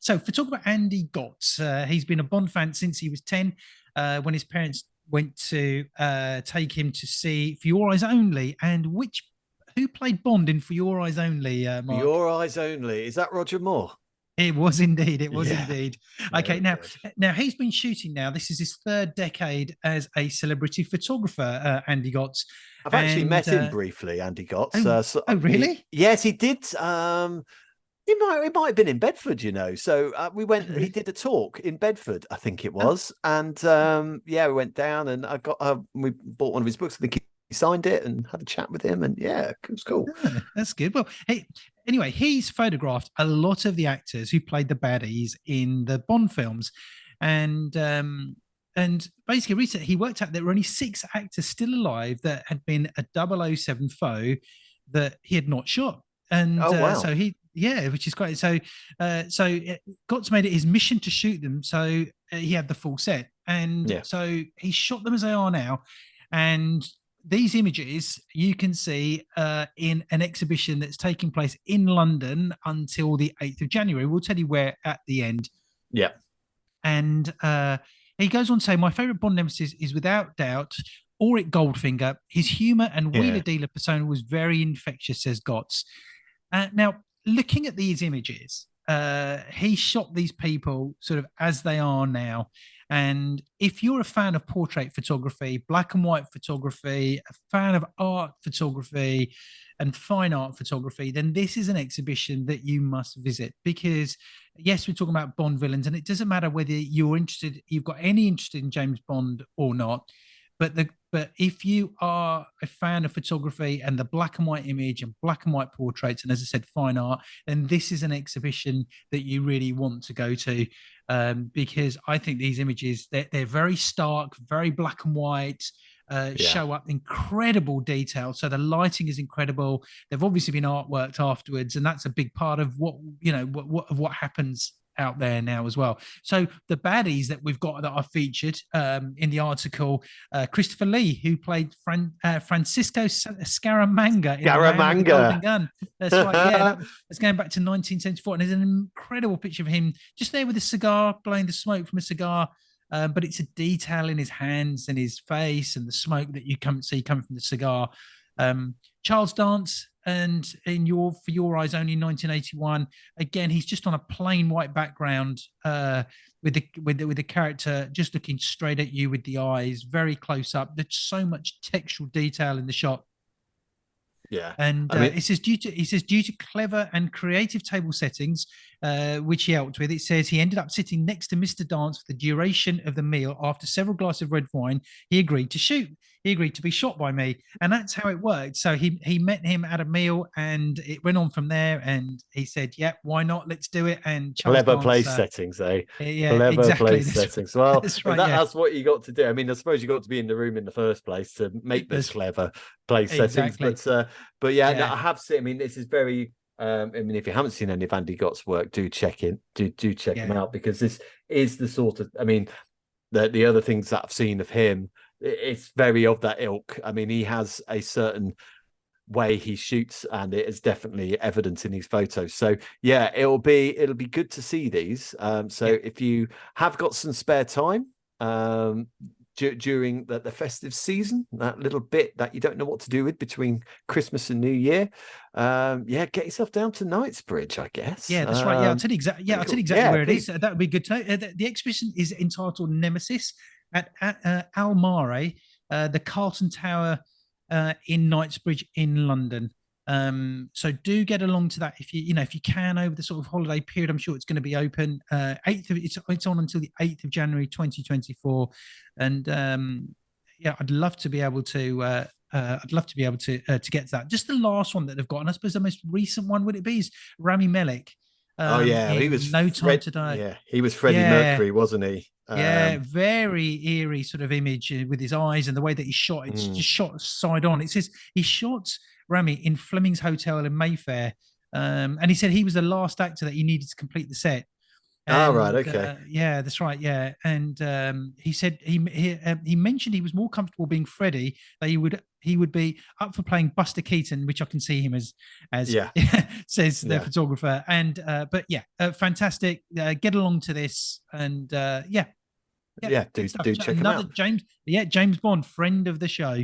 So, for talk about Andy Gotts, he's been a Bond fan since he was 10, when his parents went to take him to see For Your Eyes Only. And who played Bond in For Your Eyes Only, For Mark? Your Eyes Only. Is that Roger Moore? It was indeed. It was Yeah. indeed. Okay, Very now, good. now he's been shooting now. This is his third decade as a celebrity photographer, Andy Gotts, I've actually and met him briefly, Andy Gotts. oh, oh, really? Yes, he did. He might have been in Bedford, you know. So we Oh, went. He really? did a talk in Bedford, I think it Oh, was, and yeah, we went down and I got. We bought one of his books. I think he signed it and had a chat with him, and yeah, it was cool. that's good. Well, hey, anyway, he's photographed a lot of the actors who played the baddies in the Bond films, and basically recently he worked out there were only 6 actors still alive that had been a 007 foe that he had not shot, and Oh wow. so he. Yeah, which is great. So, Gotts made it his mission to shoot them. So he had the full set, and Yeah. so he shot them as they are now. And these images you can see in an exhibition that's taking place in London until the 8th of January. We'll tell you where at the end. Yeah. And he goes on to say, my favourite Bond nemesis is without doubt Auric Goldfinger. His humour and wheeler Yeah. dealer persona was very infectious, says Gotts. Now, looking at these images, he shot these people sort of as they are now. And if you're a fan of portrait photography, black and white photography, a fan of art photography, and fine art photography, then this is an exhibition that you must visit because, yes, we're talking about Bond villains, and it doesn't matter whether you've got any interest in James Bond or not. But if you are a fan of photography and the black and white image and black and white portraits, and as I said, fine art, then this is an exhibition that you really want to go to, because I think these images they're very stark, very black and white. Yeah. Show up incredible detail. So the lighting is incredible. They've obviously been artworked afterwards, and that's a big part of what happens out there now as well. So the baddies that we've got that are featured in the article, Christopher Lee, who played Francisco Scaramanga in The Man with the Golden Scaramanga. Gun. That's right. Yeah, that's going back to 1974. And there's an incredible picture of him just there with a cigar, blowing the smoke from a cigar. But it's a detail in his hands and his face and the smoke that you see coming from the cigar. Charles Dance, and For Your Eyes Only, 1981. Again, he's just on a plain white background with the character just looking straight at you with the eyes, very close up. There's so much textual detail in the shot. Yeah. And I mean, it says due to clever and creative table settings, which he helped with, it says he ended up sitting next to Mr. Dance for the duration of the meal. After several glasses of red wine, he agreed to shoot. He agreed to be shot by me, and that's how it worked. So he met him at a meal, and it went on from there. And he said, "Yeah, why not? Let's do it." And Charles clever Dance, place settings, eh? yeah, Clever exactly. place settings. Well, That's if right. Yeah, that's what you got to do. I mean, I suppose you got to be in the room in the first place to make those that's clever place settings. exactly. But yeah, no, Yeah, I have seen. I mean, this is very. I mean, if you haven't seen any of Andy Gott's work, do check him yeah. out because this is the sort of. I mean, the other things that I've seen of him, it's very of that ilk. I mean, he has a certain way he shoots, and it is definitely evident in his photos. So yeah, it'll be good to see these. So Yeah. if you have got some spare time during the festive season, that little bit that you don't know what to do with between Christmas and New Year, yeah, get yourself down to Knightsbridge, I guess. Yeah, that's right. Yeah, I'll tell you exactly. Yeah, I'll tell Cool. you exactly Yeah, where it is. please. That would be good to know. The exhibition is entitled Nemesis at Mare, the Carlton Tower in Knightsbridge in London. So do get along to that if you can over the sort of holiday period. I'm sure it's going to be open. It's on until the 8th of January 2024, and yeah, I'd love to be able to. To get to that. Just the last one that they've got, and I suppose the most recent one would it be is Rami Malek Oh yeah, he was in No Time to Die. Yeah, he was Freddie Yeah, Mercury, wasn't he? yeah, very eerie sort of image with his eyes and the way that he shot. It's Mm. just shot side on. It says he shot Rami in Fleming's Hotel in Mayfair, and he said he was the last actor that he needed to complete the set. Ah, right, And okay. yeah, that's right. Yeah, and he said he mentioned he was more comfortable being Freddie. That he would be up for playing Buster Keaton, which I can see him as Yeah, says the yeah, photographer. And but yeah, fantastic. Get along to this, and yeah, yeah, yeah. good Do stuff. do check him Another out. James Bond, friend of the show.